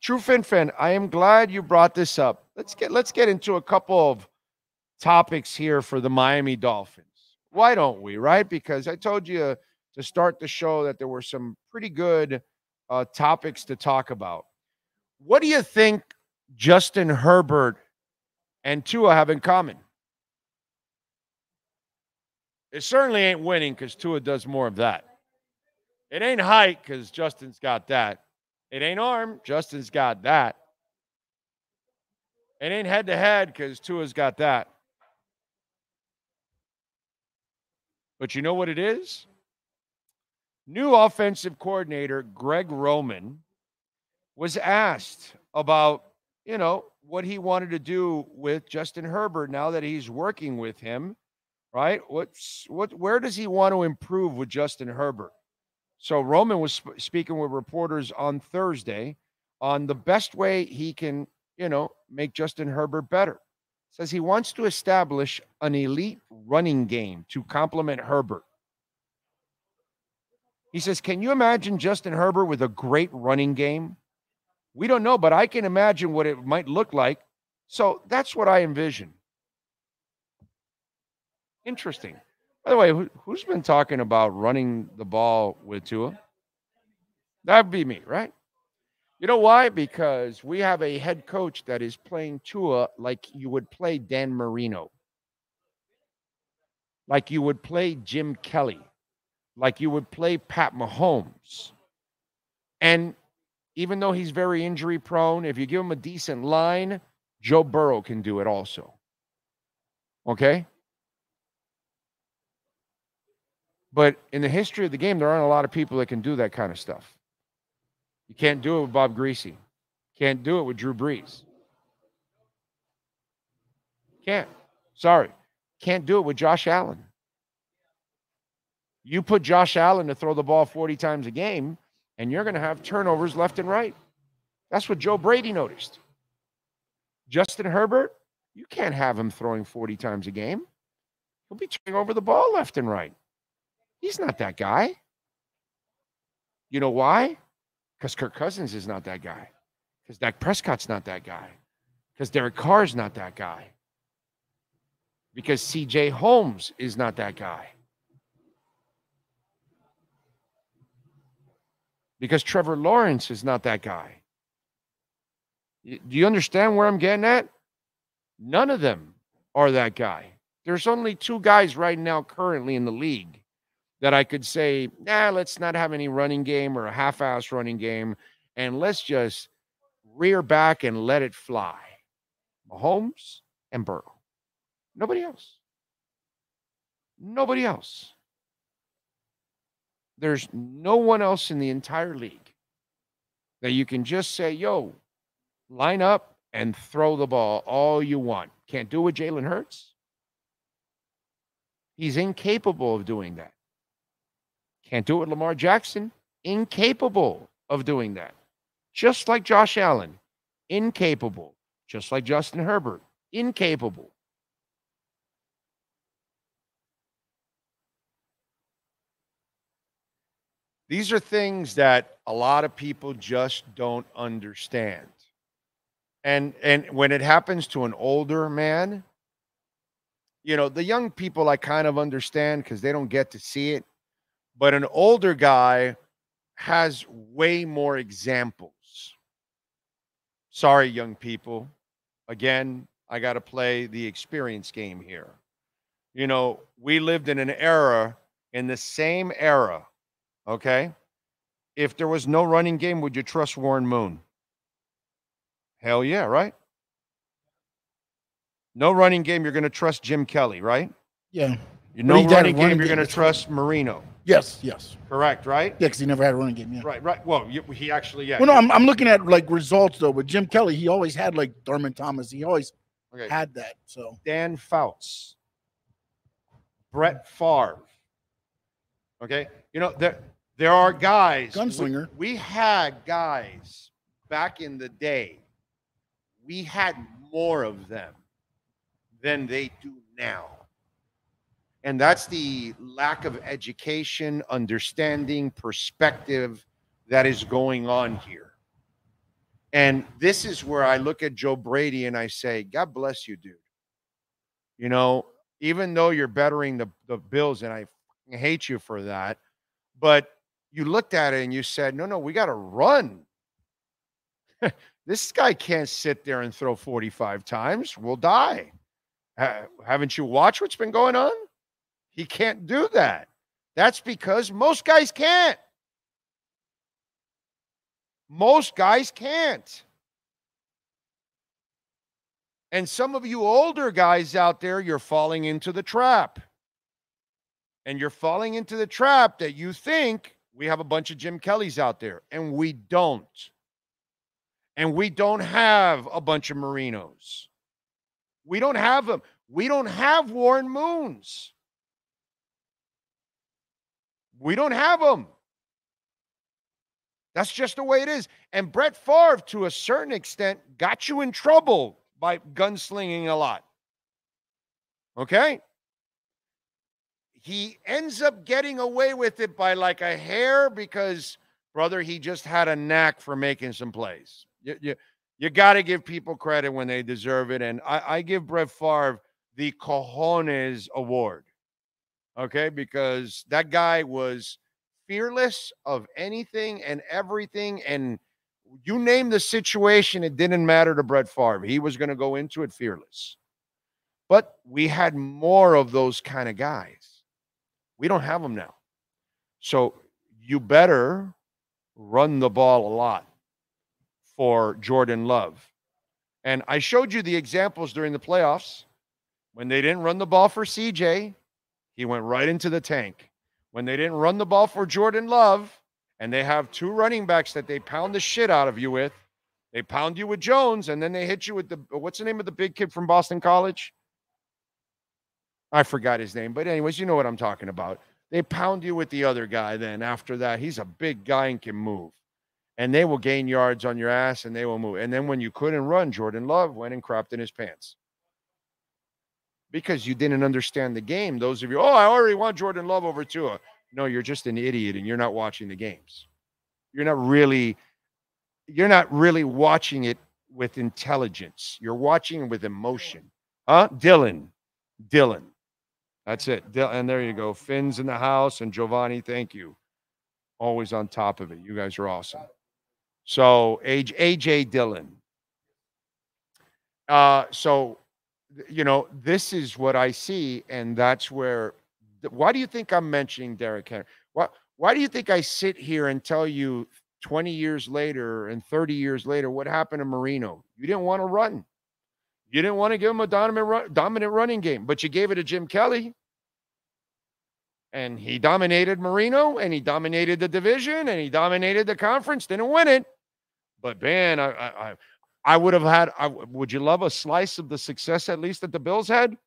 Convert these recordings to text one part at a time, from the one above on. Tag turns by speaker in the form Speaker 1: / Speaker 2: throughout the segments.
Speaker 1: True Fin, I am glad you brought this up. Let's get into a couple of topics here for the Miami Dolphins. Why don't we, right? Because I told you to start the show that there were some pretty good topics to talk about. What do you think Justin Herbert and Tua have in common? It certainly ain't winning because Tua does more of that. It ain't height because Justin's got that. It ain't arm. Justin's got that. It ain't head-to-head because Tua's got that. But you know what it is? New offensive coordinator Greg Roman was asked about, what he wanted to do with Justin Herbert now that he's working with him, right? Where does he want to improve with Justin Herbert? So Roman was speaking with reporters on Thursday on the best way he can, make Justin Herbert better. Says he wants to establish an elite running game to complement Herbert. He says, can you imagine Justin Herbert with a great running game? We don't know, but I can imagine what it might look like. So that's what I envision. Interesting. By the way, who's been talking about running the ball with Tua? That'd be me, right? You know why? Because we have a head coach that is playing Tua like you would play Dan Marino, like you would play Jim Kelly, like you would play Pat Mahomes. And even though he's very injury prone, if you give him a decent line, Joe Burrow can do it also. Okay? But in the history of the game, there aren't a lot of people that can do that kind of stuff. You can't do it with Bob Greasy. Can't do it with Drew Brees. Can't. Sorry. Can't do it with Josh Allen. You put Josh Allen to throw the ball 40 times a game, and you're going to have turnovers left and right. That's what Joe Brady noticed. Justin Herbert, you can't have him throwing 40 times a game. He'll be turning over the ball left and right. He's not that guy. You know why? Because Kirk Cousins is not that guy. Because Dak Prescott's not that guy. Because Derek Carr's not that guy. Because C.J. Holmes is not that guy. Because Trevor Lawrence is not that guy. Do you understand where I'm getting at? None of them are that guy. There's only two guys right now currently in the league that I could say, let's not have any running game or a half-ass running game, and let's just rear back and let it fly. Mahomes and Burrow. Nobody else. Nobody else. There's no one else in the entire league that you can just say, line up and throw the ball all you want. Can't do it with Jalen Hurts. He's incapable of doing that. Can't do it with Lamar Jackson. Incapable of doing that. Just like Josh Allen. Incapable. Just like Justin Herbert. Incapable. These are things that a lot of people just don't understand. And when it happens to an older man, the young people I kind of understand because they don't get to see it. But an older guy has way more examples. Sorry, young people. Again, I got to play the experience game here. We lived in an era, in the same era, okay? If there was no running game, would you trust Warren Moon? Hell yeah, right? No running game, you're going to trust Jim Kelly, right?
Speaker 2: Yeah.
Speaker 1: No running game, you're going to trust Marino.
Speaker 2: Yes.
Speaker 1: Correct, right?
Speaker 2: Yeah, because he never had a running game. Yeah.
Speaker 1: Right. Well, he actually, yeah.
Speaker 2: Well, no, I'm looking at results though. With Jim Kelly, he always had Thurman Thomas. He always had that. So
Speaker 1: Dan Fouts, Brett Favre. Okay, there are guys.
Speaker 2: Gunslinger.
Speaker 1: We had guys back in the day. We had more of them than they do now. And that's the lack of education, understanding, perspective that is going on here. And this is where I look at Joe Brady and I say, God bless you, dude. You know, even though you're bettering the Bills, and I hate you for that, but you looked at it and you said, no, we got to run. This guy can't sit there and throw 45 times. We'll die. Haven't you watched what's been going on? He can't do that. That's because most guys can't. Most guys can't. And some of you older guys out there, you're falling into the trap. And you're falling into the trap that you think we have a bunch of Jim Kellys out there, and we don't. And we don't have a bunch of Marinos. We don't have them. We don't have Warren Moons. We don't have them. That's just the way it is. And Brett Favre, to a certain extent, got you in trouble by gunslinging a lot. Okay? He ends up getting away with it by like a hair because, brother, he just had a knack for making some plays. You got to give people credit when they deserve it. And I give Brett Favre the Cojones Award. Okay? Because that guy was fearless of anything and everything. And you name the situation, it didn't matter to Brett Favre. He was going to go into it fearless. But we had more of those kind of guys. We don't have them now. So you better run the ball a lot for Jordan Love. And I showed you the examples during the playoffs. When they didn't run the ball for CJ, he went right into the tank. When they didn't run the ball for Jordan Love, and they have two running backs that they pound the shit out of you with, they pound you with Jones, and then they hit you with the, what's the name of the big kid from Boston College? I forgot his name, but anyways, you know what I'm talking about. They pound you with the other guy then. After that, he's a big guy and can move. And they will gain yards on your ass, and they will move. And then when you couldn't run, Jordan Love went and crapped in his pants. Because you didn't understand the game. Those of you, I already want Jordan Love over Tua. No, you're just an idiot, and you're not watching the games. You're not really watching it with intelligence. You're watching it with emotion. Huh? Dylan. That's it. And there you go. Finn's in the house, and Giovanni, thank you. Always on top of it. You guys are awesome. So, AJ Dillon. So, you know, this is what I see, and that's where. Why do you think I'm mentioning Derrick Henry? Why do you think I sit here and tell you 20 years later and 30 years later what happened to Marino? You didn't want to run. You didn't want to give him a dominant running game, but you gave it to Jim Kelly. And he dominated Marino, and he dominated the division, and he dominated the conference. Didn't win it. But, man, I would have had – would you love a slice of the success at least that the Bills had?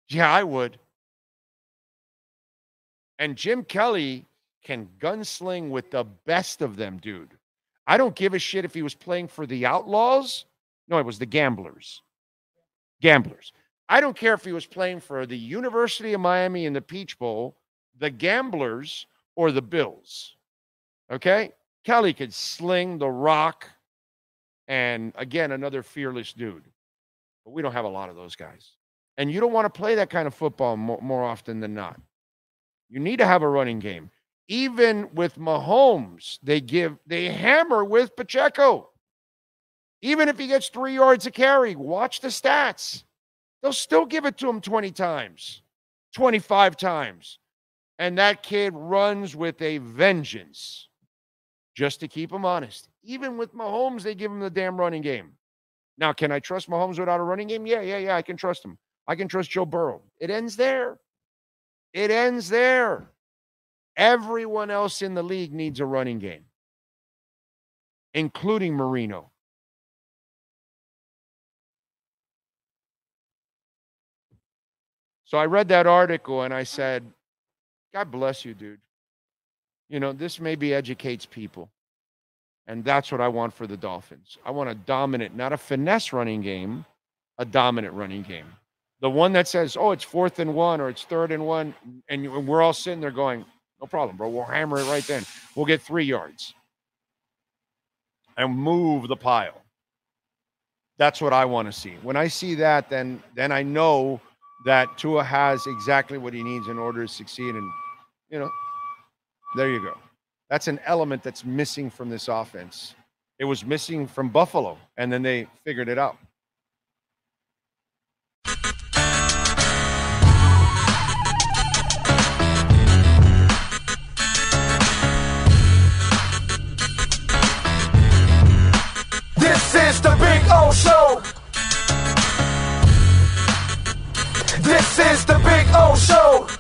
Speaker 1: Yeah, I would. And Jim Kelly can gunsling with the best of them, dude. I don't give a shit if he was playing for the Outlaws. No, it was the Gamblers. I don't care if he was playing for the University of Miami in the Peach Bowl, the Gamblers, or the Bills. Okay? Kelly could sling the rock. And, again, another fearless dude. But we don't have a lot of those guys. And you don't want to play that kind of football more often than not. You need to have a running game. Even with Mahomes, they hammer with Pacheco. Even if he gets 3 yards a carry, watch the stats. They'll still give it to him 20 times, 25 times. And that kid runs with a vengeance just to keep him honest. Even with Mahomes, they give him the damn running game. Now, can I trust Mahomes without a running game? Yeah, I can trust him. I can trust Joe Burrow. It ends there. Everyone else in the league needs a running game, including Marino. So I read that article and I said, God bless you, dude. You know, this maybe educates people. And that's what I want for the Dolphins. I want a dominant, not a finesse running game, a dominant running game. The one that says, it's 4th and 1 or it's 3rd and 1, and we're all sitting there going, no problem, bro. We'll hammer it right then. We'll get 3 yards. and move the pile. That's what I want to see. When I see that, then I know that Tua has exactly what he needs in order to succeed. And, there you go. That's an element that's missing from this offense. It was missing from Buffalo, and then they figured it out.
Speaker 3: This is the Big O Show. This is the Big O Show.